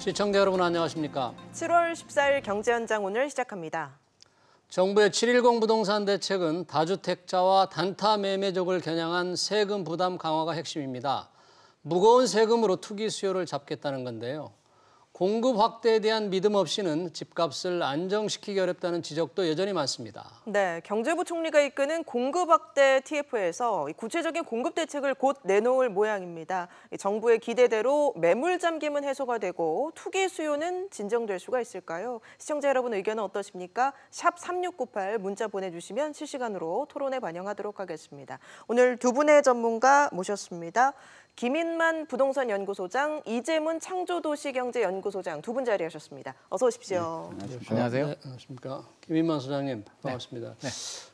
시청자 여러분 안녕하십니까? 7월 14일 경제현장 오늘 시작합니다. 정부의 7.10 부동산 대책은 다주택자와 단타 매매족을 겨냥한 세금 부담 강화가 핵심입니다. 무거운 세금으로 투기 수요를 잡겠다는 건데요. 공급 확대에 대한 믿음 없이는 집값을 안정시키기 어렵다는 지적도 여전히 많습니다. 네, 경제부 총리가 이끄는 공급 확대 TF에서 구체적인 공급 대책을 곧 내놓을 모양입니다. 정부의 기대대로 매물 잠김은 해소가 되고 투기 수요는 진정될 수가 있을까요? 시청자 여러분 의견은 어떠십니까? 샵 3698 문자 보내주시면 실시간으로 토론에 반영하도록 하겠습니다. 오늘 두 분의 전문가 모셨습니다. 김인만 부동산 연구소장, 이재문 창조도시경제연구소장 두 분 자리하셨습니다. 어서 오십시오. 네, 안녕하세요. 네, 안녕하십니까. 김인만 소장님 반갑습니다. 네.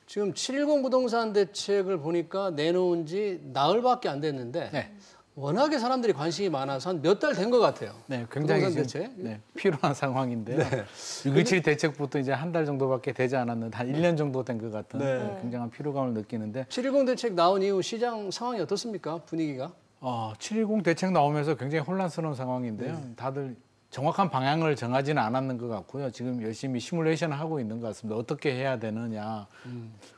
지금 7.10 부동산 대책을 보니까 내놓은 지 나흘밖에 안 됐는데 네. 워낙에 사람들이 관심이 많아서 한 몇 달 된 것 같아요. 네, 굉장히 부동산 대책? 필요한 상황인데요. 네. 6.27 대책부터 이제 한 달 정도밖에 되지 않았는데 한 1년 정도 된 것 같은 굉장한 필요감을 느끼는데 7.10 대책 나온 이후 시장 상황이 어떻습니까? 분위기가? 7.10 대책 나오면서 굉장히 혼란스러운 상황인데요. 다들 정확한 방향을 정하지는 않았는 것 같고요. 지금 열심히 시뮬레이션을 하고 있는 것 같습니다. 어떻게 해야 되느냐.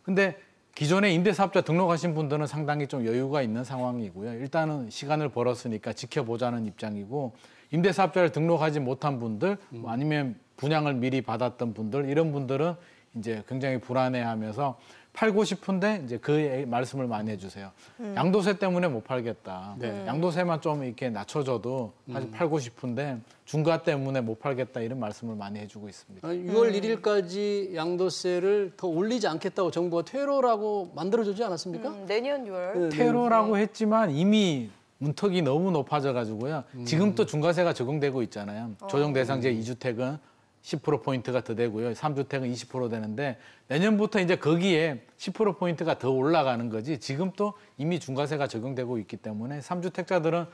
근데 기존에 임대사업자 등록하신 분들은 상당히 좀 여유가 있는 상황이고요. 일단은 시간을 벌었으니까 지켜보자는 입장이고 임대사업자를 등록하지 못한 분들 아니면 분양을 미리 받았던 분들 이런 분들은 이제 굉장히 불안해하면서 팔고 싶은데 이제 그 말씀을 많이 해주세요. 양도세 때문에 못 팔겠다. 양도세만 좀 이렇게 낮춰줘도 사실 팔고 싶은데 중과 때문에 못 팔겠다 이런 말씀을 많이 해주고 있습니다. 6월 1일까지 양도세를 더 올리지 않겠다고 정부가 퇴로라고 만들어주지 않았습니까? 내년 6월. 퇴로라고 했지만 이미 문턱이 너무 높아져가지고요. 지금 또 중과세가 적용되고 있잖아요. 조정 대상지의 2주택은 10%포인트가 더 되고요. 3주택은 20% 되는데 내년부터 이제 거기에 10%포인트가 더 올라가는 거지 지금 또 이미 중과세가 적용되고 있기 때문에 3주택자들은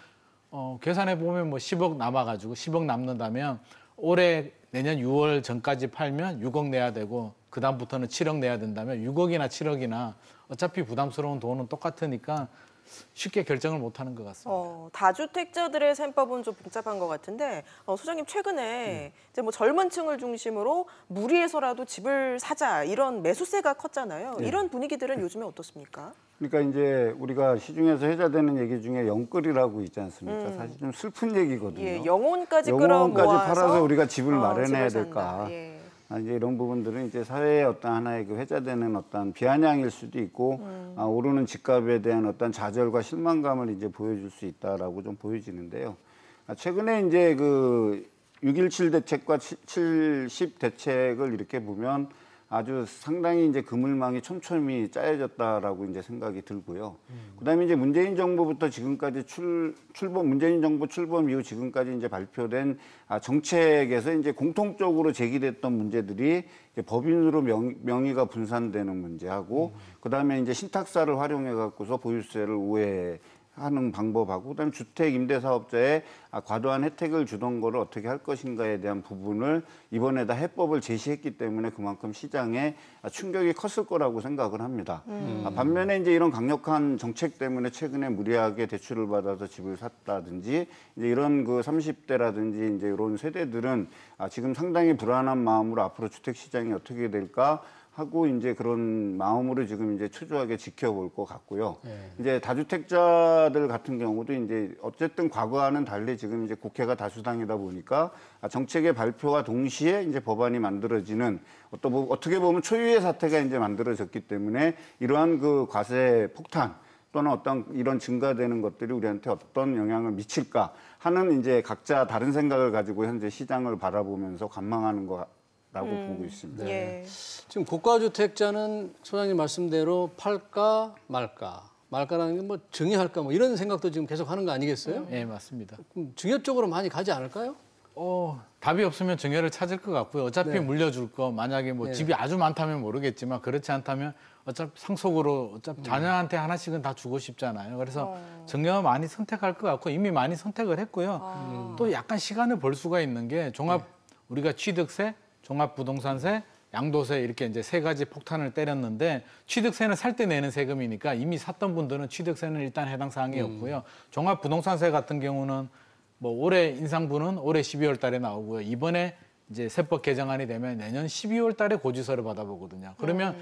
계산해 보면 뭐 10억 남아가지고 10억 남는다면 올해 내년 6월 전까지 팔면 6억 내야 되고 그다음부터는 7억 내야 된다면 6억이나 7억이나 어차피 부담스러운 돈은 똑같으니까 쉽게 결정을 못하는 것 같습니다. 다주택자들의 셈법은 좀 복잡한 것 같은데 소장님 최근에 이제 뭐 젊은 층을 중심으로 무리해서라도 집을 사자 이런 매수세가 컸잖아요. 이런 분위기들은 요즘에 어떻습니까? 그러니까 이제 우리가 시중에서 회자되는 얘기 중에 영끌이라고 있지 않습니까? 사실 좀 슬픈 얘기거든요. 예, 영혼까지 팔아서 우리가 집을 마련해야 집을 될까? 예. 이제 이런 부분들은 이제 사회의 어떤 하나의 그 회자되는 어떤 비아냥일 수도 있고 오르는 집값에 대한 어떤 좌절과 실망감을 이제 보여줄 수 있다라고 좀 보여지는데요. 최근에 이제 그 6.17 대책과 7.10 대책을 이렇게 보면 아주 상당히 이제 그물망이 촘촘히 짜여졌다라고 이제 생각이 들고요. 그다음에 이제 문재인 정부부터 지금까지 문재인 정부 출범 이후 지금까지 이제 발표된 정책에서 이제 공통적으로 제기됐던 문제들이 이제 법인으로 명의가 분산되는 문제하고 그다음에 이제 신탁사를 활용해 갖고서 보유세를 우회하는 방법하고 그다음에 주택 임대 사업자에 과도한 혜택을 주던 거를 어떻게 할 것인가에 대한 부분을 이번에다 해법을 제시했기 때문에 그만큼 시장에 충격이 컸을 거라고 생각을 합니다. 반면에 이제 이런 강력한 정책 때문에 최근에 무리하게 대출을 받아서 집을 샀다든지 이제 이런 그 30대라든지 이제 이런 세대들은 지금 상당히 불안한 마음으로 앞으로 주택 시장이 어떻게 될까 하고 이제 그런 마음으로 지금 이제 초조하게 지켜볼 것 같고요. 이제 다주택자들 같은 경우도 이제 어쨌든 과거와는 달리 지금 이제 국회가 다수당이다 보니까 정책의 발표와 동시에 이제 법안이 만들어지는 어떻게 보면 초유의 사태가 이제 만들어졌기 때문에 이러한 그 과세 폭탄 또는 어떤 이런 증가되는 것들이 우리한테 어떤 영향을 미칠까 하는 이제 각자 다른 생각을 가지고 현재 시장을 바라보면서 관망하는 거라고 보고 있습니다. 예. 지금 고가주택자는 소장님 말씀대로 팔까 말까라는 게 뭐 증여할까 뭐 이런 생각도 지금 계속 하는 거 아니겠어요? 네, 맞습니다. 그럼 증여 쪽으로 많이 가지 않을까요? 답이 없으면 증여를 찾을 것 같고요. 어차피 물려줄 거 만약에 뭐 집이 아주 많다면 모르겠지만 그렇지 않다면 어차피 상속으로 어차피 자녀한테 하나씩은 다 주고 싶잖아요. 그래서 증여 많이 선택할 것 같고 이미 많이 선택을 했고요. 또 약간 시간을 벌 수가 있는 게 우리가 취득세, 종합부동산세, 양도세 이렇게 이제 세 가지 폭탄을 때렸는데 취득세는 살 때 내는 세금이니까 이미 샀던 분들은 취득세는 일단 해당 사항이 없고요. 종합부동산세 같은 경우는 뭐 올해 인상분은 올해 12월 달에 나오고요. 이번에 이제 세법 개정안이 되면 내년 12월 달에 고지서를 받아보거든요. 그러면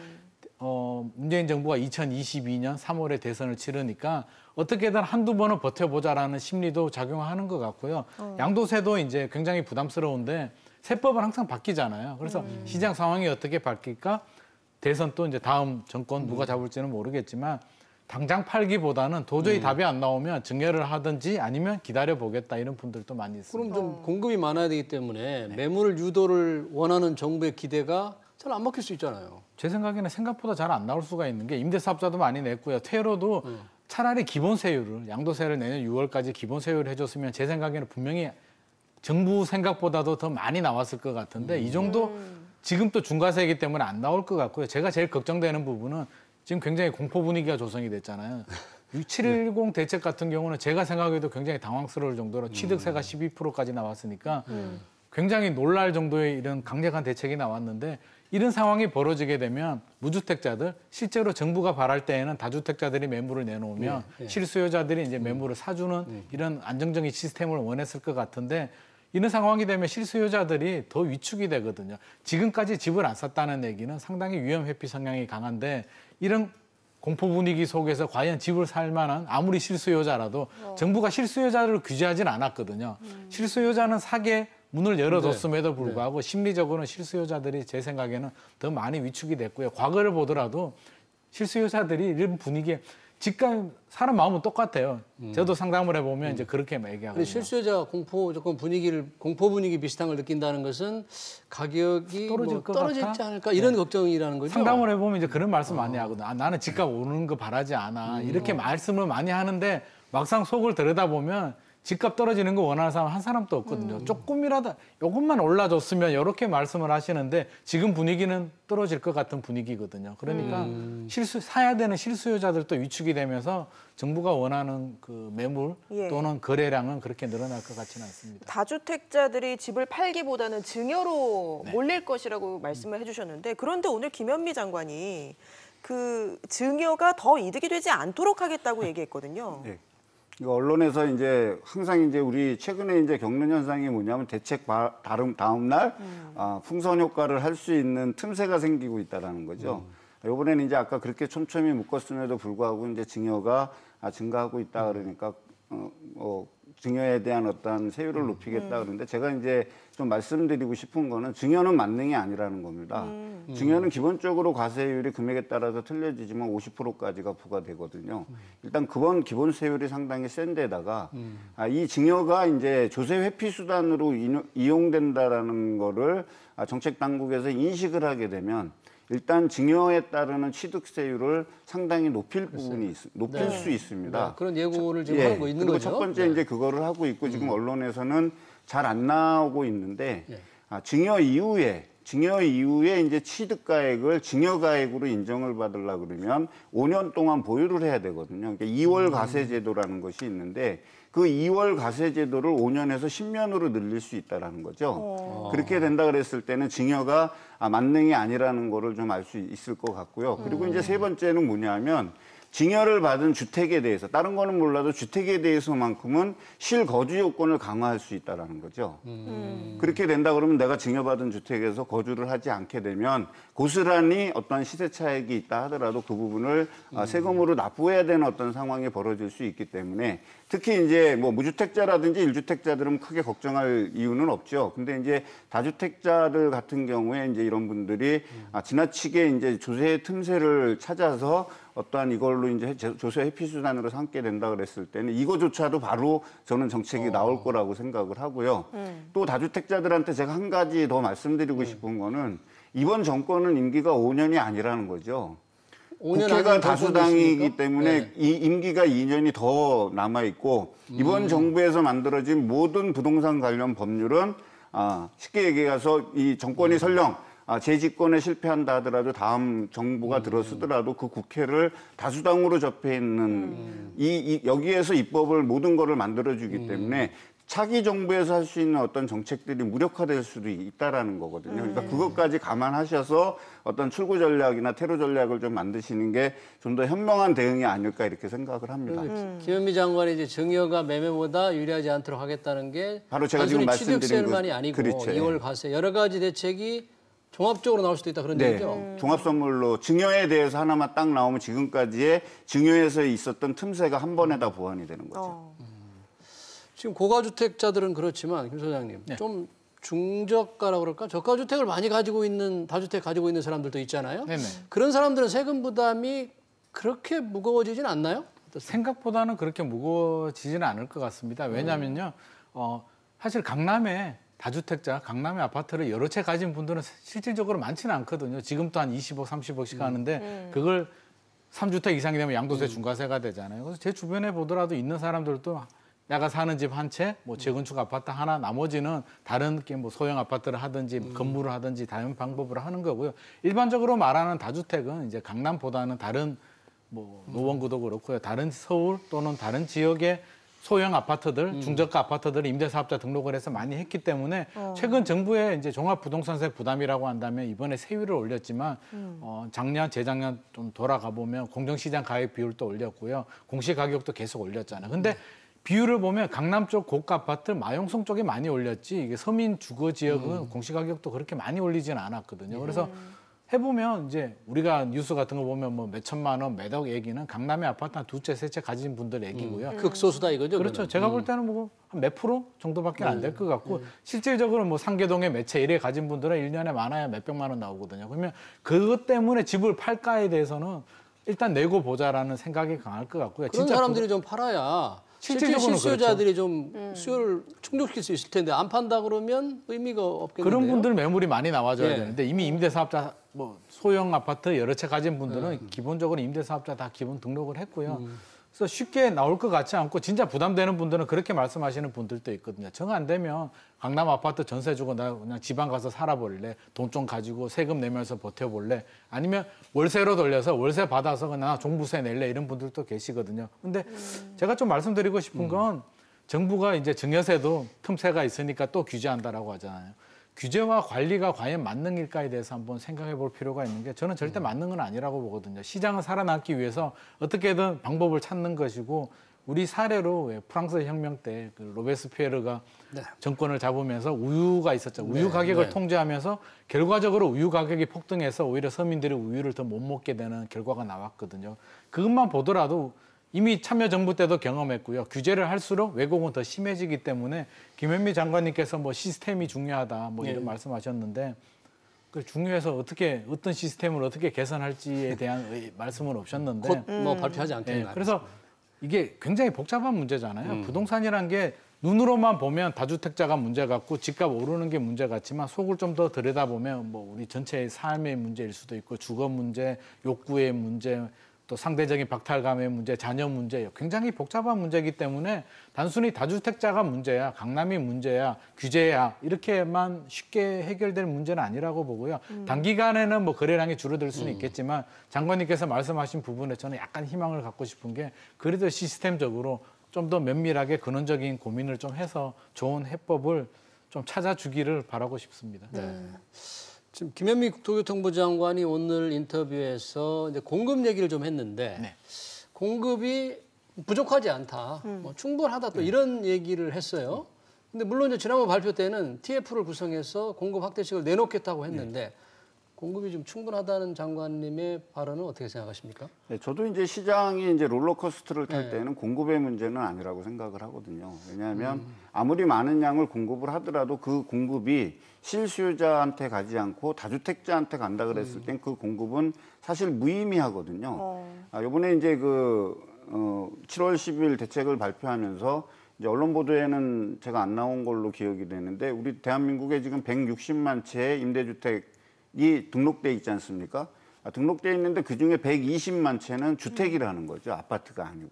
문재인 정부가 2022년 3월에 대선을 치르니까 어떻게든 한두 번은 버텨보자라는 심리도 작용하는 것 같고요. 양도세도 이제 굉장히 부담스러운데 세법은 항상 바뀌잖아요. 그래서 시장 상황이 어떻게 바뀔까? 대선 또 이제 다음 정권 누가 잡을지는 모르겠지만 당장 팔기보다는 도저히 답이 안 나오면 증여를 하든지 아니면 기다려보겠다 이런 분들도 많이 있습니다. 그럼 좀 공급이 많아야 되기 때문에 매물 유도를 원하는 정부의 기대가 잘 안 먹힐 수 있잖아요. 제 생각에는 생각보다 잘 안 나올 수가 있는 게 임대사업자도 많이 냈고요. 퇴로도 차라리 기본세율을 양도세를 내년 6월까지 기본세율을 해줬으면 제 생각에는 분명히 정부 생각보다도 더 많이 나왔을 것 같은데 이 정도 지금 또 중과세이기 때문에 안 나올 것 같고요. 제가 제일 걱정되는 부분은 지금 굉장히 공포 분위기가 조성이 됐잖아요. 710 대책 같은 경우는 제가 생각해도 굉장히 당황스러울 정도로 취득세가 12%까지 나왔으니까 굉장히 놀랄 정도의 이런 강력한 대책이 나왔는데 이런 상황이 벌어지게 되면 무주택자들 실제로 정부가 바랄 때에는 다주택자들이 매물을 내놓으면 실수요자들이 이제 매물을 사주는 이런 안정적인 시스템을 원했을 것 같은데 이런 상황이 되면 실수요자들이 더 위축이 되거든요. 지금까지 집을 안 샀다는 얘기는 상당히 위험 회피 성향이 강한데 이런 공포 분위기 속에서 과연 집을 살 만한 아무리 실수요자라도 정부가 실수요자를 규제하진 않았거든요. 실수요자는 사게 문을 열어뒀음에도 불구하고 심리적으로는 실수요자들이 제 생각에는 더 많이 위축이 됐고요. 과거를 보더라도 실수요자들이 이런 분위기에 집값 사람 마음은 똑같아요. 저도 상담을 해보면 이제 그렇게 얘기하거든요. 실수요자가 공포 분위기 비슷한 걸 느낀다는 것은 가격이 떨어지지 않을까 이런 걱정이라는 거죠. 상담을 해보면 이제 그런 말씀 많이 하거든요. 나는 집값 오르는 거 바라지 않아. 이렇게 말씀을 많이 하는데 막상 속을 들여다보면 집값 떨어지는 거 원하는 사람 한 사람도 없거든요. 조금이라도 이것만 올라줬으면 이렇게 말씀을 하시는데 지금 분위기는 떨어질 것 같은 분위기거든요. 그러니까 사야 되는 실수요자들도 위축이 되면서 정부가 원하는 그 매물 또는 거래량은 그렇게 늘어날 것 같지는 않습니다. 다주택자들이 집을 팔기보다는 증여로 몰릴 것이라고 말씀을 해주셨는데 그런데 오늘 김현미 장관이 그 증여가 더 이득이 되지 않도록 하겠다고 얘기했거든요. 네. 언론에서 이제 항상 이제 우리 최근에 이제 겪는 현상이 뭐냐면 대책 다음 날 풍선 효과를 할 수 있는 틈새가 생기고 있다라는 거죠. 이번에는 이제 아까 그렇게 촘촘히 묶었음에도 불구하고 이제 증여가 증가하고 있다 그러니까 증여에 대한 어떤 세율을 높이겠다 그러는데 제가 이제 좀 말씀드리고 싶은 거는 증여는 만능이 아니라는 겁니다. 증여는 기본적으로 과세율이 금액에 따라서 틀려지지만 50%까지가 부과되거든요. 일단 기본 세율이 상당히 센 데다가 이 증여가 이제 조세 회피 수단으로 이용된다라는 거를 정책 당국에서 인식을 하게 되면 일단 증여에 따르는 취득세율을 상당히 높일 수 있습니다. 네, 그런 예고를 지금 하고 있는 거죠. 첫 번째 이제 그거를 하고 있고 지금 언론에서는 잘 안 나오고 있는데 증여 이후에 이제 취득가액을 증여가액으로 인정을 받으려고 그러면 5년 동안 보유를 해야 되거든요. 그러니까 2월 과세제도라는 것이 있는데 그 2월 과세제도를 5년에서 10년으로 늘릴 수 있다는 거죠. 그렇게 된다 그랬을 때는 증여가 만능이 아니라는 거를 좀 알 수 있을 것 같고요. 그리고 이제 세 번째는 뭐냐면 증여를 받은 주택에 대해서 다른 거는 몰라도 주택에 대해서만큼은 실거주 요건을 강화할 수 있다는 거죠. 그렇게 된다 그러면 내가 증여받은 주택에서 거주를 하지 않게 되면 고스란히 어떤 시세 차익이 있다 하더라도 그 부분을 세금으로 납부해야 되는 어떤 상황이 벌어질 수 있기 때문에 특히 이제 뭐 무주택자라든지 1주택자들은 크게 걱정할 이유는 없죠. 근데 이제 다주택자들 같은 경우에 이제 이런 분들이 지나치게 이제 조세 틈새를 찾아서 어떠한 이걸로 이제 조세 회피 수단으로 삼게 된다 그랬을 때는 이거조차도 바로 저는 정책이 나올 거라고 생각을 하고요. 또 다주택자들한테 제가 한 가지 더 말씀드리고 싶은 거는 이번 정권은 임기가 5년이 아니라는 거죠. 국회가 다수당이기 때문에 이 임기가 2년이 더 남아있고 이번 정부에서 만들어진 모든 부동산 관련 법률은 쉽게 얘기해서 이 정권이 설령 재집권에 실패한다 하더라도 다음 정부가 들어서더라도 그 국회를 다수당으로 접해 있는 여기에서 입법을 모든 거를 만들어주기 때문에 차기 정부에서 할 수 있는 어떤 정책들이 무력화될 수도 있다라는 거거든요. 그러니까 그것까지 감안하셔서 어떤 출구 전략이나 테러 전략을 좀 만드시는 게 좀 더 현명한 대응이 아닐까 이렇게 생각을 합니다. 김현미 장관이 이제 증여가 매매보다 유리하지 않도록 하겠다는 게 바로 제가 지금 단순히 말씀드린 취득세만이 아니고 그렇죠. 2월 과세 여러 가지 대책이 종합적으로 나올 수도 있다 그런 네, 얘기죠. 종합선물로 증여에 대해서 하나만 딱 나오면 지금까지의 증여에서 있었던 틈새가 한 번에 다 보완이 되는 거죠. 지금 고가주택자들은 그렇지만 김 소장님 좀 중저가라고 그럴까? 저가주택을 많이 가지고 있는 다주택 가지고 있는 사람들도 있잖아요. 네네. 그런 사람들은 세금 부담이 그렇게 무거워지진 않나요? 생각보다는 그렇게 무거워지지는 않을 것 같습니다. 왜냐하면요, 사실 강남에 다주택자, 강남의 아파트를 여러 채 가진 분들은 실질적으로 많지는 않거든요. 지금도 한 20억, 30억씩 하는데 그걸 3주택 이상이 되면 양도세 중과세가 되잖아요. 그래서 제 주변에 보더라도 있는 사람들도 내가 사는 집 한 채, 뭐 재건축 아파트 하나, 나머지는 다른 뭐 소형 아파트를 하든지 건물을 하든지 다른 방법으로 하는 거고요. 일반적으로 말하는 다주택은 이제 강남보다는 다른 뭐 노원구도 그렇고요. 다른 서울 또는 다른 지역의 소형 아파트들, 중저가 아파트들 임대사업자 등록을 해서 많이 했기 때문에 최근 정부의 이제 종합부동산세 부담이라고 한다면 이번에 세율을 올렸지만 작년, 재작년 좀 돌아가 보면 공정시장 가격 비율도 올렸고요. 공시가격도 계속 올렸잖아요. 근데 비율을 보면 강남 쪽 고가 아파트, 마용성 쪽에 많이 올렸지 이게 서민 주거 지역은 공시가격도 그렇게 많이 올리지는 않았거든요. 그래서 해보면 이제 우리가 뉴스 같은 거 보면 뭐 몇 천만 원, 몇억 얘기는 강남의 아파트 한 두 채, 세 채 가진 분들 얘기고요. 극소수다 이거죠. 그렇죠. 그거는. 제가 볼 때는 뭐 한 몇 프로 정도밖에 안 될 것 같고 실질적으로 뭐 상계동에 몇 채 이래 가진 분들은 1년에 많아야 몇백만 원 나오거든요. 그러면 그것 때문에 집을 팔까에 대해서는 일단 내고 보자라는 생각이 강할 것 같고요. 그런 진짜 사람들이 좀 팔아야 실제 실질적으로는 실수요자들이 좀 수요를 충족시킬 수 있을 텐데 안 판다 그러면 의미가 없겠는데요. 그런 분들 매물이 많이 나와줘야 예. 되는데 이미 임대사업자 뭐 소형 아파트 여러 채 가진 분들은 기본적으로 임대사업자 다 기본 등록을 했고요. 그래서 쉽게 나올 것 같지 않고 진짜 부담되는 분들은 그렇게 말씀하시는 분들도 있거든요. 정 안 되면 강남 아파트 전세 주고 나 그냥 지방 가서 살아볼래? 돈 좀 가지고 세금 내면서 버텨볼래? 아니면 월세로 돌려서 월세 받아서 그냥 종부세 낼래? 이런 분들도 계시거든요. 근데 제가 좀 말씀드리고 싶은 건 정부가 이제 증여세도 틈새가 있으니까 또 규제한다라고 하잖아요. 규제와 관리가 과연 만능일까에 대해서 한번 생각해 볼 필요가 있는 게 저는 절대 만능은 아니라고 보거든요. 시장은 살아남기 위해서 어떻게든 방법을 찾는 것이고 우리 사례로 왜 프랑스 혁명 때 그 로베스피에르가 정권을 잡으면서 우유가 있었죠. 우유 가격을 통제하면서 결과적으로 우유 가격이 폭등해서 오히려 서민들이 우유를 더 못 먹게 되는 결과가 나왔거든요. 그것만 보더라도 이미 참여정부 때도 경험했고요. 규제를 할수록 왜곡은 더 심해지기 때문에 김현미 장관님께서 뭐 시스템이 중요하다 뭐 이런 말씀하셨는데 그 중요해서 어떻게 어떤 시스템을 어떻게 개선할지에 대한 말씀은 없었는데 곧 뭐 발표하지 않겠나. 그래서 이게 굉장히 복잡한 문제잖아요. 부동산이란 게 눈으로만 보면 다주택자가 문제 같고 집값 오르는 게 문제 같지만 속을 좀 더 들여다보면 뭐 우리 전체의 삶의 문제일 수도 있고 주거 문제, 욕구의 문제, 또 상대적인 박탈감의 문제, 자녀 문제 굉장히 복잡한 문제이기 때문에 단순히 다주택자가 문제야, 강남이 문제야, 규제야 이렇게만 쉽게 해결될 문제는 아니라고 보고요. 단기간에는 뭐 거래량이 줄어들 수는 있겠지만 장관님께서 말씀하신 부분에 저는 약간 희망을 갖고 싶은 게 그래도 시스템적으로 좀 더 면밀하게 근원적인 고민을 좀 해서 좋은 해법을 좀 찾아주기를 바라고 싶습니다. 지금 김현미 국토교통부 장관이 오늘 인터뷰에서 이제 공급 얘기를 좀 했는데 공급이 부족하지 않다, 뭐 충분하다 또 이런 얘기를 했어요. 근데 물론 이제 지난번 발표 때는 TF를 구성해서 공급 확대책을 내놓겠다고 했는데 공급이 좀 충분하다는 장관님의 발언은 어떻게 생각하십니까? 네, 저도 이제 시장이 이제 롤러코스터를 탈 때는 공급의 문제는 아니라고 생각을 하거든요. 왜냐하면 아무리 많은 양을 공급을 하더라도 그 공급이 실수요자한테 가지 않고 다주택자한테 간다 그랬을 땐 그 공급은 사실 무의미하거든요. 이번에 이제 7월 10일 대책을 발표하면서 이제 언론 보도에는 제가 안 나온 걸로 기억이 되는데 우리 대한민국에 지금 160만 채의 임대주택이 등록돼 있지 않습니까? 등록돼 있는데 그중에 120만 채는 주택이라는 거죠. 아파트가 아니고.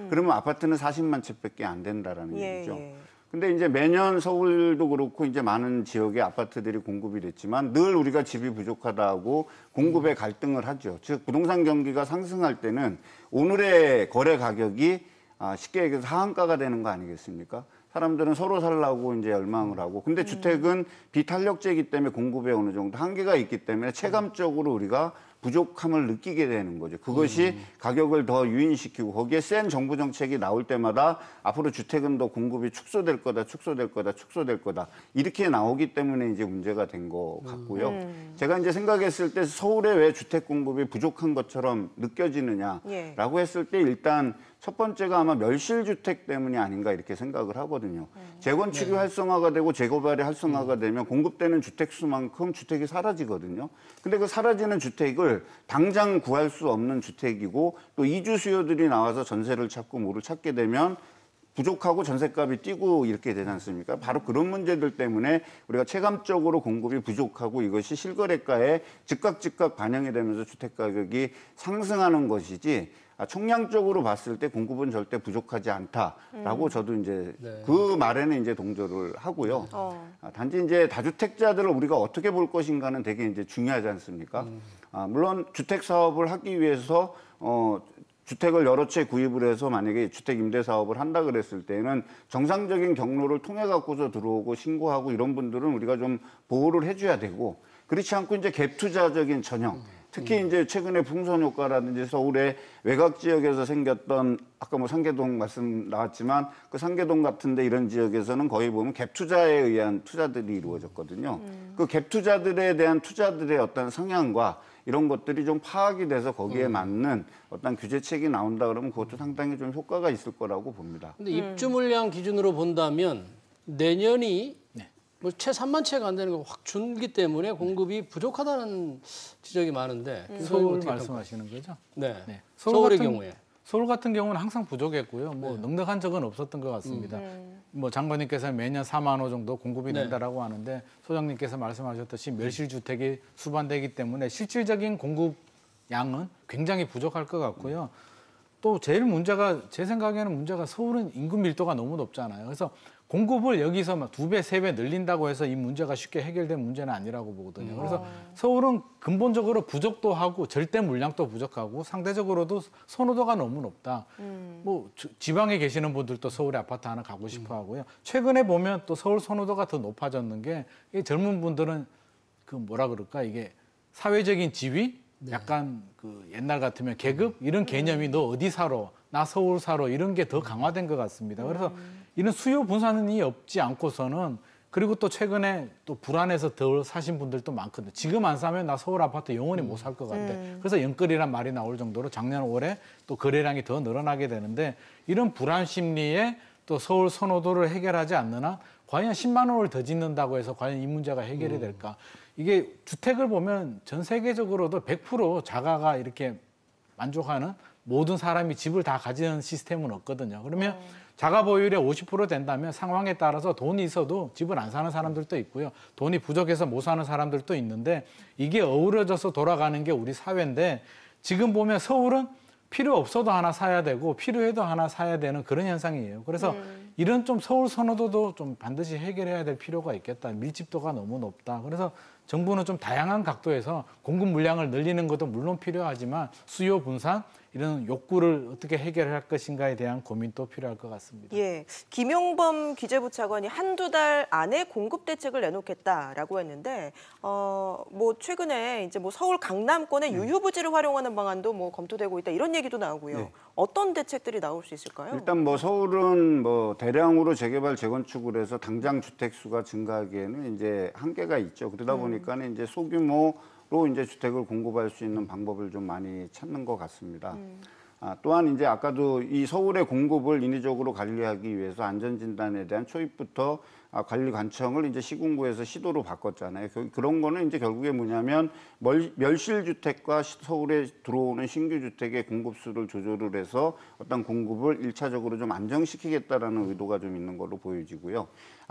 그러면 아파트는 40만 채밖에 안 된다라는 얘기죠. 근데 이제 매년 서울도 그렇고 이제 많은 지역의 아파트들이 공급이 됐지만 늘 우리가 집이 부족하다고 공급에 갈등을 하죠. 즉 부동산 경기가 상승할 때는 오늘의 거래 가격이 쉽게 얘기해서 하한가가 되는 거 아니겠습니까? 사람들은 서로 살라고 이제 열망을 하고, 근데 주택은 비탄력재이기 때문에 공급에 어느 정도 한계가 있기 때문에 체감적으로 우리가 부족함을 느끼게 되는 거죠. 그것이 가격을 더 유인시키고 거기에 센 정부 정책이 나올 때마다 앞으로 주택은 더 공급이 축소될 거다, 축소될 거다, 축소될 거다 이렇게 나오기 때문에 이제 문제가 된 것 같고요. 제가 이제 생각했을 때 서울에 왜 주택 공급이 부족한 것처럼 느껴지느냐라고 했을 때 일단 첫 번째가 아마 멸실주택 때문이 아닌가 이렇게 생각을 하거든요. 재건축이 활성화가 되고 재개발이 활성화가 되면 공급되는 주택 수만큼 주택이 사라지거든요. 근데 그 사라지는 주택을 당장 구할 수 없는 주택이고 또 이주 수요들이 나와서 전세를 찾고 뭐를 찾게 되면 부족하고 전셋값이 뛰고 이렇게 되지 않습니까? 바로 그런 문제들 때문에 우리가 체감적으로 공급이 부족하고 이것이 실거래가에 즉각 반영이 되면서 주택가격이 상승하는 것이지 총량적으로 봤을 때 공급은 절대 부족하지 않다라고 저도 이제 그 말에는 이제 동조를 하고요. 단지 이제 다주택자들을 우리가 어떻게 볼 것인가는 되게 이제 중요하지 않습니까? 물론 주택 사업을 하기 위해서 주택을 여러 채 구입을 해서 만약에 주택 임대 사업을 한다 그랬을 때는 정상적인 경로를 통해 갖고서 들어오고 신고하고 이런 분들은 우리가 좀 보호를 해줘야 되고 그렇지 않고 이제 갭 투자적인 전형. 특히 이제 최근에 풍선 효과라든지 서울의 외곽 지역에서 생겼던 아까 뭐 상계동 말씀 나왔지만 그 상계동 같은데 이런 지역에서는 거의 보면 갭 투자에 의한 투자들이 이루어졌거든요. 그 갭 투자들에 대한 투자들의 어떤 성향과 이런 것들이 좀 파악이 돼서 거기에 맞는 어떤 규제책이 나온다 그러면 그것도 상당히 좀 효과가 있을 거라고 봅니다. 근데 입주 물량 기준으로 본다면 내년이 뭐 채 3만 채가 안 되는 거 확 줄기 때문에 공급이 부족하다는 지적이 많은데 서울 말씀하시는 거죠? 네. 서울의 경우에 서울 같은 경우는 항상 부족했고요. 뭐 넉넉한 적은 없었던 것 같습니다. 뭐 장관님께서 매년 4만 호 정도 공급이 된다라고 하는데 소장님께서 말씀하셨듯이 멸실주택이 수반되기 때문에 실질적인 공급 양은 굉장히 부족할 것 같고요. 또 제일 문제가 제 생각에는 문제가 서울은 인구 밀도가 너무 높잖아요. 그래서 공급을 여기서 막 2배, 3배 늘린다고 해서 이 문제가 쉽게 해결된 문제는 아니라고 보거든요. 그래서 서울은 근본적으로 부족도 하고 절대 물량도 부족하고 상대적으로도 선호도가 너무 높다. 뭐 지방에 계시는 분들도 서울에 아파트 하나 가고 싶어 하고요. 최근에 보면 또 서울 선호도가 더 높아졌는 게 이 젊은 분들은 그 뭐라 그럴까 이게 사회적인 지위? 약간 그 옛날 같으면 계급? 이런 개념이 너 어디 살아? 나 서울 살아? 이런 게 더 강화된 것 같습니다. 그래서 이런 수요 분산이 없지 않고서는 그리고 또 최근에 또 불안해서 덜 사신 분들도 많거든요. 지금 안 사면 나 서울 아파트 영원히 못 살 것 같아. 그래서 영끌이란 말이 나올 정도로 작년 올해 또 거래량이 더 늘어나게 되는데 이런 불안 심리에 또 서울 선호도를 해결하지 않는 한 과연 10만 원을 더 짓는다고 해서 과연 이 문제가 해결이 될까? 이게 주택을 보면 전 세계적으로도 100% 자가가 이렇게 만족하는 모든 사람이 집을 다 가지는 시스템은 없거든요. 그러면 자가 보유율이 50% 된다면 상황에 따라서 돈이 있어도 집을 안 사는 사람들도 있고요. 돈이 부족해서 못 사는 사람들도 있는데 이게 어우러져서 돌아가는 게 우리 사회인데 지금 보면 서울은 필요 없어도 하나 사야 되고 필요해도 하나 사야 되는 그런 현상이에요. 그래서 이런 좀 서울 선호도도 좀 반드시 해결해야 될 필요가 있겠다. 밀집도가 너무 높다. 그래서 정부는 좀 다양한 각도에서 공급 물량을 늘리는 것도 물론 필요하지만 수요 분산 이런 욕구를 어떻게 해결할 것인가에 대한 고민도 필요할 것 같습니다. 예, 김용범 기재부 차관이 한두 달 안에 공급 대책을 내놓겠다라고 했는데, 뭐 최근에 이제 뭐 서울 강남권의 유휴부지를 활용하는 방안도 뭐 검토되고 있다 이런 얘기도 나오고요. 네. 어떤 대책들이 나올 수 있을까요? 일단 뭐 서울은 뭐 대량으로 재개발 재건축을 해서 당장 주택 수가 증가하기에는 이제 한계가 있죠. 그러다 보니까는 이제 소규모로 이제 주택을 공급할 수 있는 방법을 좀 많이 찾는 것 같습니다. 또한 이제 아까도 이 서울의 공급을 인위적으로 관리하기 위해서 안전진단에 대한 초입부터 관리 관청을 이제 시군구에서 시도로 바꿨잖아요. 그런 거는 이제 결국에 뭐냐면 멸실주택과 서울에 들어오는 신규 주택의 공급수를 조절을 해서 어떤 공급을 1차적으로 좀 안정시키겠다라는 의도가 좀 있는 걸로 보여지고요.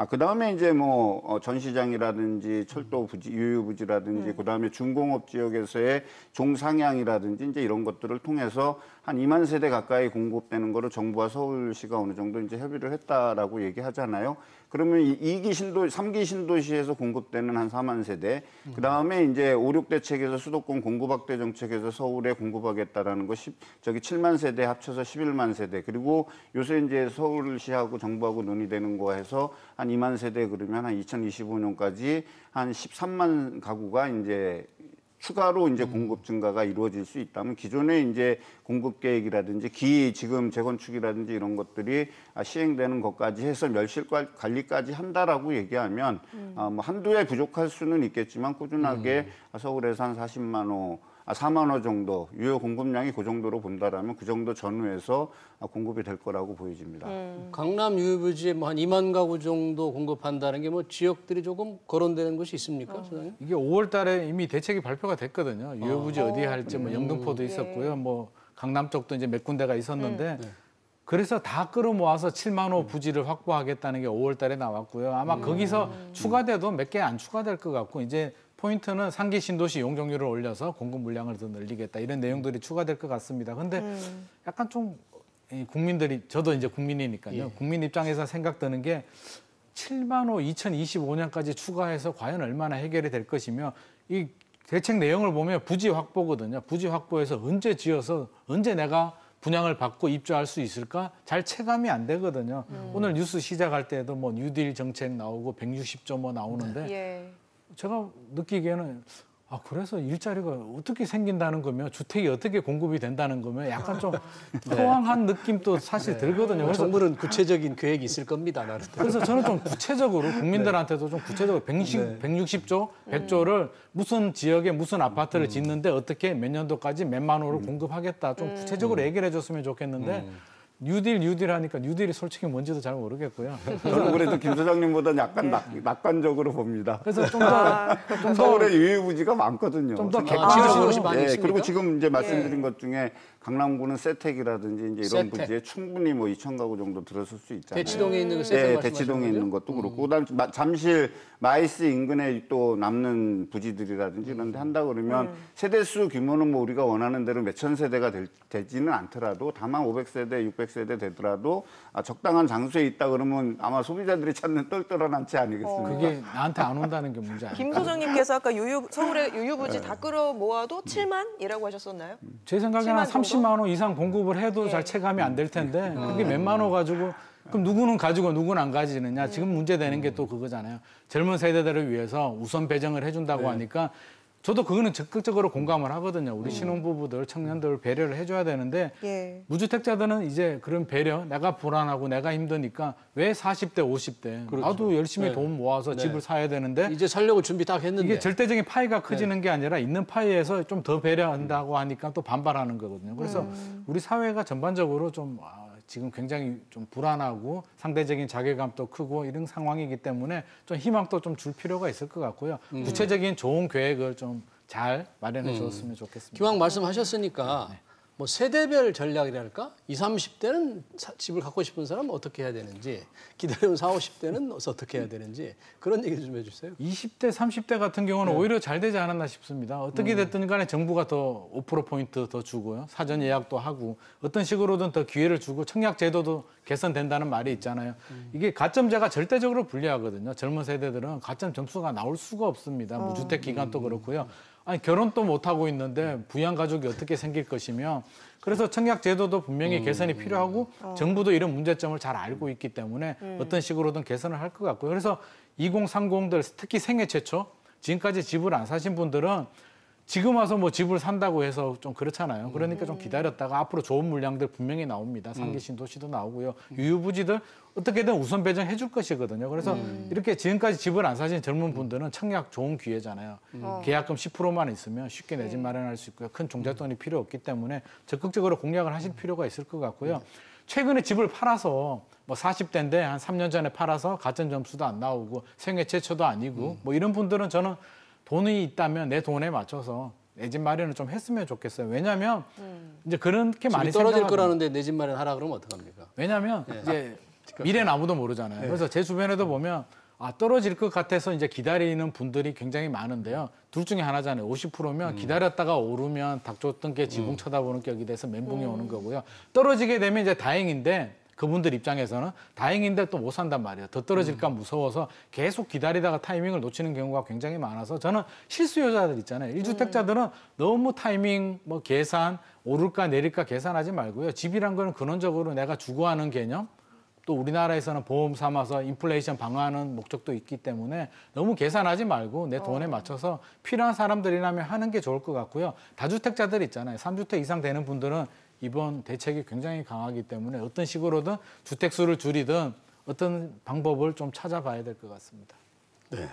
그 다음에 이제 뭐 전시장이라든지 철도 부지, 유휴부지라든지 그 다음에 중공업 지역에서의 종상향이라든지 이제 이런 것들을 통해서 한 한 2만 세대 가까이 공급되는 거를 정부와 서울시가 어느 정도 이제 협의를 했다라고 얘기하잖아요. 그러면 2기 신도, 3기 신도시에서 공급되는 한 4만 세대, 그 다음에 이제 5, 6대책에서 수도권 공급 확대 정책에서 서울에 공급하겠다라는 거 7만 세대 합쳐서 11만 세대, 그리고 요새 이제 서울시하고 정부하고 논의되는 거 해서 한 2만 세대 그러면 한 2025년까지 한 13만 가구가 이제 추가로 이제 공급 증가가 이루어질 수 있다면 기존의 이제 공급 계획이라든지 지금 재건축이라든지 이런 것들이 시행되는 것까지 해서 멸실 관리까지 한다라고 얘기하면 뭐 한두 해 부족할 수는 있겠지만 꾸준하게 서울에서 한 4만 호 정도 유효 공급량이 그 정도로 본다라면 그 정도 전후에서 공급이 될 거라고 보여집니다. 강남 유휴부지에 뭐 한 2만 가구 정도 공급한다는 게 뭐 지역들이 조금 거론되는 곳이 있습니까, 소장님? 이게 5월 달에 이미 대책이 발표가 됐거든요. 유효부지 어디 할지 뭐 영등포도 있었고요. 뭐 강남 쪽도 이제 몇 군데가 있었는데 그래서 다 끌어모아서 7만 호 부지를 확보하겠다는 게 5월 달에 나왔고요. 아마 거기서 추가돼도 몇 개 안 추가될 것 같고 이제 포인트는 3기 신도시 용적률을 올려서 공급 물량을 더 늘리겠다 이런 내용들이 추가될 것 같습니다. 근데 약간 좀 국민들이 저도 이제 국민이니까요. 예. 국민 입장에서 생각드는 게 7만 호 2025년까지 추가해서 과연 얼마나 해결이 될 것이며 이 대책 내용을 보면 부지 확보거든요. 부지 확보해서 언제 지어서 언제 내가 분양을 받고 입주할 수 있을까? 잘 체감이 안 되거든요. 오늘 뉴스 시작할 때도 뭐 뉴딜 정책 나오고 160조 뭐 나오는데 예. 제가 느끼기에는 그래서 일자리가 어떻게 생긴다는 거면 주택이 어떻게 공급이 된다는 거면 약간 좀 허황한 느낌도 사실 들거든요. 그래서 정부는 구체적인 계획이 있을 겁니다, 나름. 그래서 저는 좀 구체적으로 국민들한테도 좀 구체적으로 160조, 100조를 무슨 지역에 무슨 아파트를 짓는데 어떻게 몇 년도까지 몇만 호를 공급하겠다. 좀 구체적으로 얘기를 해줬으면 좋겠는데 뉴딜 하니까 뉴딜이 솔직히 뭔지도 잘 모르겠고요. 저는 그래도 김 소장님보다 약간 낙관적으로 봅니다. 그래서 좀 더 서울에 유휴부지가 많거든요. 좀더 객관적으로 객관적으로 많이 있습니까? 그리고 지금 이제 말씀드린 것 중에 강남구는 세택이라든지 이제 이런 세택. 부지에 충분히 뭐 2천 가구 정도 들어설 수 있잖아요. 대치동에 있는 그 세대 네, 말씀하시는 대치동에 거죠? 있는 것도 그렇고 그다음 잠실 마이스 인근에 또 남는 부지들이라든지 이런 데 한다 그러면 세대수 규모는 뭐 우리가 원하는 대로 몇천 세대가 되지는 않더라도 다만 500세대, 600세대 되더라도 적당한 장소에 있다 그러면 아마 소비자들이 찾는 똘똘한 한치 아니겠습니까? 그게 나한테 안 온다는 게 문제 아니에요. 김 소장님께서 아까 서울의 유휴부지 다 끌어 모아도 7만이라고 하셨었나요? 제 생각에는 한 7만 정도? 30만 호 이상 공급을 해도 잘 체감이 안 될 텐데 그게 몇만 호 가지고 그럼 누구는 가지고 누구는 안 가지느냐. 지금 문제되는 게 또 그거잖아요. 젊은 세대들을 위해서 우선 배정을 해준다고 하니까 저도 그거는 적극적으로 공감을 하거든요. 우리 신혼부부들, 청년들 배려를 해줘야 되는데 예. 무주택자들은 이제 그런 배려, 내가 불안하고 내가 힘드니까 왜 40대, 50대 그렇죠. 나도 열심히 네. 돈 모아서 네. 집을 사야 되는데 이제 살려고 준비 딱 했는데. 이게 절대적인 파이가 커지는 게 아니라 있는 파이에서 좀 더 배려한다고 하니까 또 반발하는 거거든요. 그래서 우리 사회가 전반적으로 좀 지금 굉장히 좀 불안하고 상대적인 자괴감도 크고 이런 상황이기 때문에 좀 희망도 좀 줄 필요가 있을 것 같고요. 구체적인 좋은 계획을 좀 잘 마련해 줬으면 좋겠습니다. 기왕 말씀하셨으니까 뭐 세대별 전략이랄까? 20, 30대는 집을 갖고 싶은 사람은 어떻게 해야 되는지, 기다려온 40, 50대는 어떻게 해야 되는지 그런 얘기 좀 해주세요. 20대, 30대 같은 경우는 오히려 잘 되지 않았나 싶습니다. 어떻게 됐든 간에 정부가 더 5%포인트 더 주고요. 사전 예약도 하고 어떤 식으로든 더 기회를 주고 청약 제도도 개선된다는 말이 있잖아요. 이게 가점제가 절대적으로 불리하거든요. 젊은 세대들은 가점 점수가 나올 수가 없습니다. 무주택 기간도 그렇고요. 아니 결혼도 못 하고 있는데 부양 가족이 어떻게 생길 것이며 그래서 청약 제도도 분명히 개선이 필요하고 정부도 이런 문제점을 잘 알고 있기 때문에 어떤 식으로든 개선을 할 것 같고요. 그래서 2030들 특히 생애 최초 지금까지 집을 안 사신 분들은 지금 와서 뭐 집을 산다고 해서 좀 그렇잖아요. 그러니까 좀 기다렸다가 앞으로 좋은 물량들 분명히 나옵니다. 상기 신도시도 나오고요. 유휴부지들 어떻게든 우선 배정해 줄 것이거든요. 그래서 이렇게 지금까지 집을 안 사신 젊은 분들은 청약 좋은 기회잖아요. 계약금 10%만 있으면 쉽게 내 집 마련할 수 있고요. 큰 종잣돈이 필요 없기 때문에 적극적으로 공략을 하실 필요가 있을 것 같고요. 최근에 집을 팔아서 뭐 40대인데 한 3년 전에 팔아서 가점 점수도 안 나오고 생애 최초도 아니고 뭐 이런 분들은 저는 돈이 있다면 내 돈에 맞춰서 내 집 마련을 좀 했으면 좋겠어요. 왜냐하면 이제 그렇게 많이 집이 떨어질 생각하고 거라는데 내 집 마련 하라 그러면 어떡합니까? 왜냐하면 이제 미래는 아무도 모르잖아요. 그래서 제 주변에도 보면 떨어질 것 같아서 이제 기다리는 분들이 굉장히 많은데요. 둘 중에 하나잖아요. 50%면 기다렸다가 오르면 닥쳤던 게 지붕 쳐다보는 격이 돼서 멘붕이 오는 거고요. 떨어지게 되면 이제 다행인데 그분들 입장에서는 다행인데 또 못 산단 말이에요. 더 떨어질까 무서워서 계속 기다리다가 타이밍을 놓치는 경우가 굉장히 많아서 저는 실수요자들 있잖아요. 1주택자들은 너무 타이밍 뭐 계산 오를까 내릴까 계산하지 말고요. 집이란 거는 근원적으로 내가 주거하는 개념 또 우리나라에서는 보험 삼아서 인플레이션 방어하는 목적도 있기 때문에 너무 계산하지 말고 내 돈에 맞춰서 필요한 사람들이라면 하는 게 좋을 것 같고요. 다주택자들 있잖아요. 3주택 이상 되는 분들은 이번 대책이 굉장히 강하기 때문에 어떤 식으로든 주택수를 줄이든 어떤 방법을 좀 찾아봐야 될 것 같습니다. 네.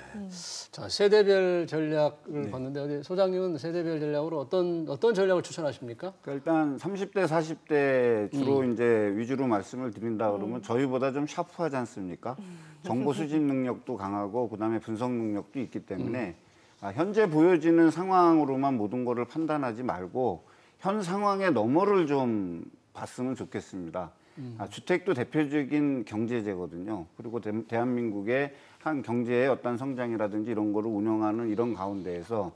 자, 세대별 전략을 봤는데 어디 소장님은 세대별 전략으로 어떤 전략을 추천하십니까? 그러니까 일단 30대, 40대 주로 이제 위주로 말씀을 드린다 그러면 저희보다 좀 샤프하지 않습니까? 정보 수집 능력도 강하고 그다음에 분석 능력도 있기 때문에 현재 보여지는 상황으로만 모든 거를 판단하지 말고 현 상황의 너머를 좀 봤으면 좋겠습니다. 주택도 대표적인 경제재거든요. 그리고 대한민국의 한 경제의 어떤 성장이라든지 이런 거를 운영하는 이런 가운데에서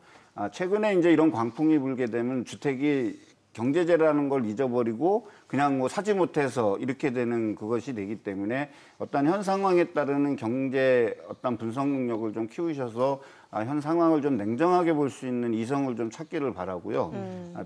최근에 이제 이런 광풍이 불게 되면 주택이 경제재라는 걸 잊어버리고 그냥 뭐 사지 못해서 이렇게 되는 그것이 되기 때문에 어떤 현 상황에 따르는 경제 어떤 분석 능력을 좀 키우셔서 현 상황을 좀 냉정하게 볼 수 있는 이성을 좀 찾기를 바라고요.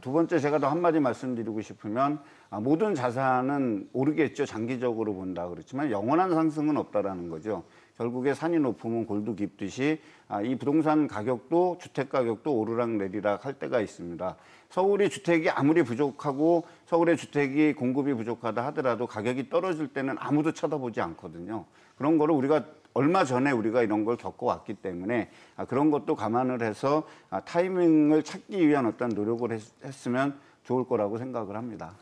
두 번째 제가 더 한마디 말씀드리고 싶으면 모든 자산은 오르겠죠. 장기적으로 본다 그렇지만 영원한 상승은 없다라는 거죠. 결국에 산이 높으면 골도 깊듯이 이 부동산 가격도 주택 가격도 오르락 내리락 할 때가 있습니다. 서울이 주택이 아무리 부족하고 서울의 주택이 공급이 부족하다 하더라도 가격이 떨어질 때는 아무도 쳐다보지 않거든요. 그런 거를 우리가 얼마 전에 우리가 이런 걸 겪어왔기 때문에 그런 것도 감안을 해서 타이밍을 찾기 위한 어떤 노력을 했으면 좋을 거라고 생각을 합니다.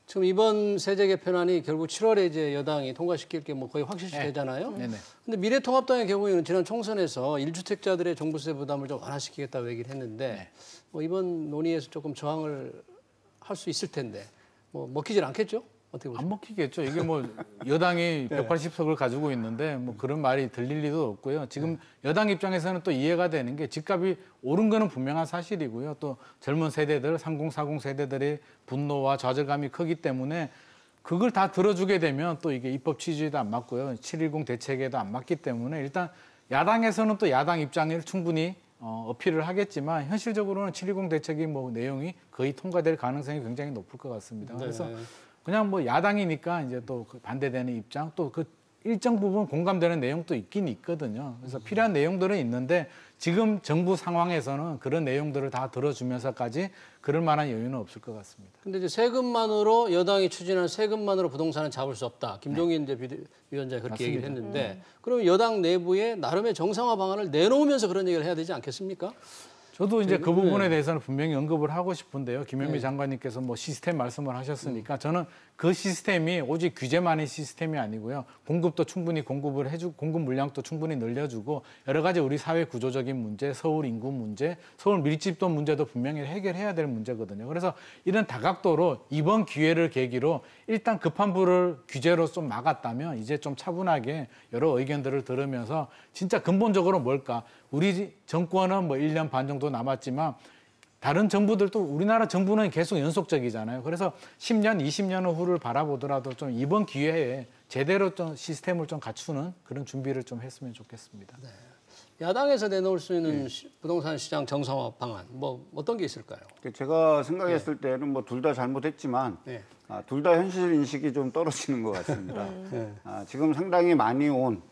지금 이번 세제 개편안이 결국 7월에 이제 여당이 통과시킬 게 뭐 거의 확실시 되잖아요. 네네. 근데 미래통합당의 경우에는 지난 총선에서 1주택자들의 종부세 부담을 좀 완화시키겠다고 얘기를 했는데 뭐 이번 논의에서 조금 저항을 할 수 있을 텐데 뭐 먹히질 않겠죠? 어떻게 보세요? 안 먹히겠죠. 이게 뭐 여당이 180석을 가지고 있는데 뭐 그런 말이 들릴 리도 없고요. 지금 여당 입장에서는 또 이해가 되는 게 집값이 오른 거는 분명한 사실이고요. 또 젊은 세대들, 30, 40 세대들의 분노와 좌절감이 크기 때문에 그걸 다 들어주게 되면 또 이게 입법 취지에도 안 맞고요. 7.10 대책에도 안 맞기 때문에 일단 야당에서는 또 야당 입장을 충분히 어필을 하겠지만 현실적으로는 7.10 대책이 뭐 내용이 거의 통과될 가능성이 굉장히 높을 것 같습니다. 그래서 그냥 뭐 야당이니까 이제 또 반대되는 입장 또 그 일정 부분 공감되는 내용도 있긴 있거든요. 그래서 필요한 내용들은 있는데 지금 정부 상황에서는 그런 내용들을 다 들어주면서까지 그럴 만한 여유는 없을 것 같습니다. 근데 이제 세금만으로 여당이 추진한 세금만으로 부동산은 잡을 수 없다. 김종인 이제 비대위원장이 그렇게 얘기를 했는데 그럼 여당 내부에 나름의 정상화 방안을 내놓으면서 그런 얘기를 해야 되지 않겠습니까? 저도 이제 그 부분에 대해서는 분명히 언급을 하고 싶은데요. 김현미 장관님께서 뭐 시스템 말씀을 하셨으니까 저는 그 시스템이 오직 규제만의 시스템이 아니고요. 공급도 충분히 공급을 해주고 공급 물량도 충분히 늘려주고 여러 가지 우리 사회 구조적인 문제, 서울 인구 문제, 서울 밀집도 문제도 분명히 해결해야 될 문제거든요. 그래서 이런 다각도로 이번 기회를 계기로 일단 급한 불을 규제로 좀 막았다면 이제 좀 차분하게 여러 의견들을 들으면서 진짜 근본적으로 뭘까? 우리 정권은 뭐 1년 반 정도 남았지만 다른 정부들도 우리나라 정부는 계속 연속적이잖아요. 그래서 10년, 20년 후를 바라보더라도 좀 이번 기회에 제대로 좀 시스템을 좀 갖추는 그런 준비를 좀 했으면 좋겠습니다. 네. 야당에서 내놓을 수 있는 부동산 시장 정상화 방안 뭐 어떤 게 있을까요? 제가 생각했을 때는 뭐 둘 다 잘못했지만 둘 다 현실 인식이 좀 떨어지는 것 같습니다. 지금 상당히 많이 온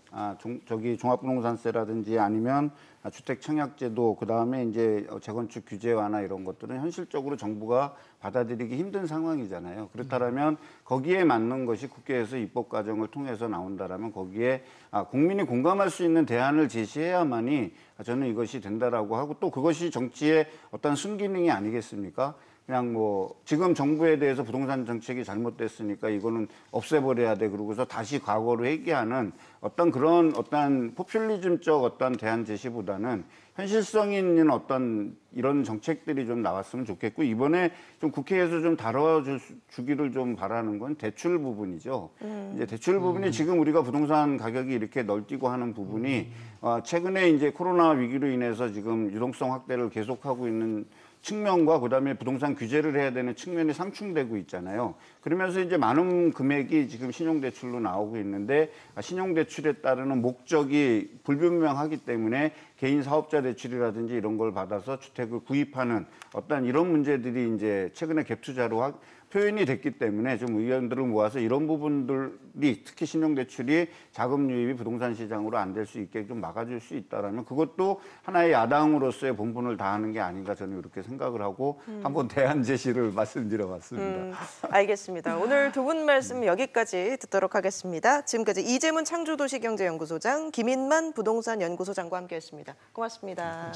종합부동산세라든지 아니면 주택 청약제도 그다음에 이제 재건축 규제 완화 이런 것들은 현실적으로 정부가 받아들이기 힘든 상황이잖아요. 그렇다면 거기에 맞는 것이 국회에서 입법 과정을 통해서 나온다라면 거기에 국민이 공감할 수 있는 대안을 제시해야만이 저는 이것이 된다라고 하고 또 그것이 정치의 어떤 순기능이 아니겠습니까? 그냥 뭐 지금 정부에 대해서 부동산 정책이 잘못됐으니까 이거는 없애버려야 돼 그러고서 다시 과거로 회귀하는 어떤 그런 어떤 포퓰리즘적 어떤 대안 제시보다는 현실성 있는 어떤 이런 정책들이 좀 나왔으면 좋겠고, 이번에 좀 국회에서 좀 다뤄주기를 좀 바라는 건 대출 부분이죠. 이제 대출 부분이 지금 우리가 부동산 가격이 이렇게 널뛰고 하는 부분이 최근에 이제 코로나 위기로 인해서 지금 유동성 확대를 계속하고 있는 측면과 그다음에 부동산 규제를 해야 되는 측면이 상충되고 있잖아요. 그러면서 이제 많은 금액이 지금 신용대출로 나오고 있는데, 신용대출에 따르는 목적이 불분명하기 때문에 개인 사업자 대출이라든지 이런 걸 받아서 주택을 구입하는 어떤 이런 문제들이 이제 최근에 갭 투자로 표현이 됐기 때문에 좀 의견들을 모아서 이런 부분들이, 특히 신용대출이 자금 유입이 부동산 시장으로 안 될 수 있게 좀 막아줄 수 있다라면 그것도 하나의 야당으로서의 본분을 다하는 게 아닌가, 저는 이렇게 생각을 하고 한번 대안 제시를 말씀드려봤습니다. 알겠습니다. 오늘 두 분 말씀 여기까지 듣도록 하겠습니다. 지금까지 이재문 창조도시경제연구소장, 김인만 부동산연구소장과 함께했습니다. 고맙습니다.